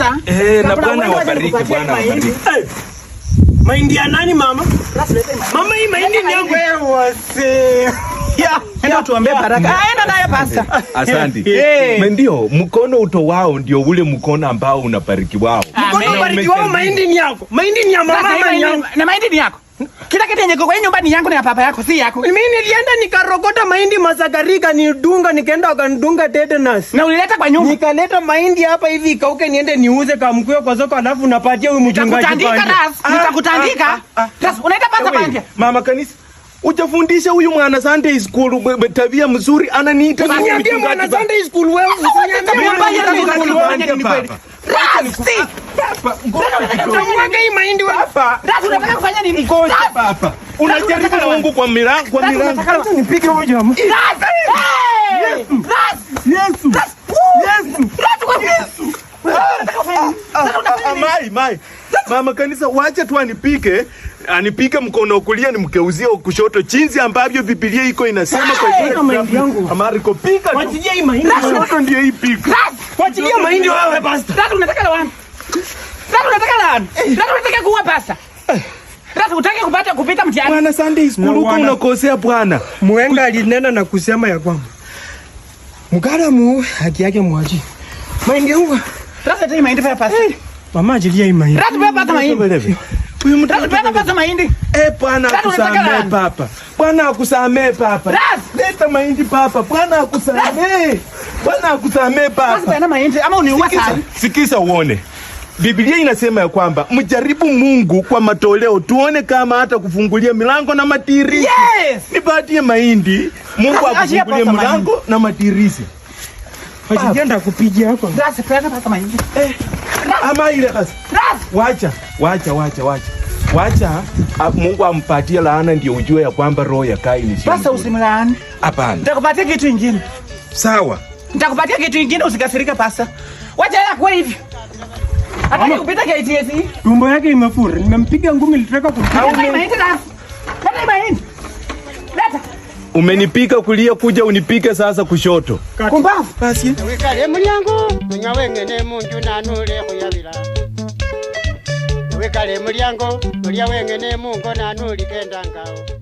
pasta. Na Bwana awabariki, Bwana awabariki. Mahindi ya nani mama? Mama hii mahindi ni yangu. Enda tuombe baraka. Enda naye pasta. Asante. Ndio, mkono uto wao ndio ule mkono ambao unabariki wao. Mkono bariki wao, mahindi ni yako. Mahindi ni ya mama yangu. Na mahindi ni yako. Kila kitu yenye kwa nyumba ni yangu na ya papa yako, si yako. Mimi nilienda nikarokota mahindi Masagarika nidunga, nikaenda wakandunga tetanus. Na ulileta kwa nyumba. Nikaleta mahindi hapa hivi ikauke niende niuze kamkwe kwa soko alafu napatia huyu mchungaji pande. Nitakutandika. Ras, unaenda pasta pande. Mama kanisa, ujafundisha huyu mwana Sunday school tabia mzuri, ananiita Usiniambie mwana Sunday school wewe. Usiniambie mwana Rasti. Unamwaga hii mahindi hapa. Rasti, unataka kufanya nini? Ngoja papa. Unajaribu Mungu kwa milango, kwa milango. Nataka nipige huyo jamaa. Yesu. Mai. Mama kanisa, wacha tu anipike mkono kulia nimkeuzie kushoto, chinzi ambavyo Biblia iko inasema kwa hiyo mahindi yangu. Amariko pika tu. Wachilia hii mahindi. Kushoto ndio hii pika. Wachilia mahindi wewe pasta. Rasti, unataka lawan. Unataka kuwa pasta. Rasti, utaki kupita mtihani. Bwana Sunday school uko unakosea bwana. Mwenga alinena na kusema ya kwamba mkaramu haki yake mwaji. Mahindi yangu. Rasti, hii mahindi ya pasta. Mama achilia hii mahindi. Rasti, beba pasta mahindi. Huyu mtu Rasti, pasta mahindi. Bwana akusamee papa. Bwana akusamee papa. Leta mahindi papa. Bwana akusamee. Bwana akusamee papa. Rasti, beba mahindi ama uniua sana. Sikiza uone. Biblia inasema ya kwamba mjaribu Mungu kwa matoleo, tuone kama hata kufungulia milango na matirisi. Yes! Nipatie mahindi, Mungu akufungulie milango na matirisi. Wachienda kupigia hapa. Rasti, pesa pasta mahindi. Ama ile kasi. Wacha. Mungu ampatie laana ndio ujue ya kwamba roho ya Kaini sio. Pasta usimlaani. Hapana. Nitakupatia kitu kingine. Sawa. Nitakupatia kitu kingine, usikasirika pasta. Wacha yeye kwa hivi. Hata kupita KTC. Tumbo yake imefura. Nimempiga ngumi litaka kumpiga. Leta. Umenipika kulia, kuja unipike sasa kushoto. Kumbavu. Basi. Wikale mulyango, wengene munju nanule kuyabira. Wikale mulyango, wengene mungo nanuli kenda ngao.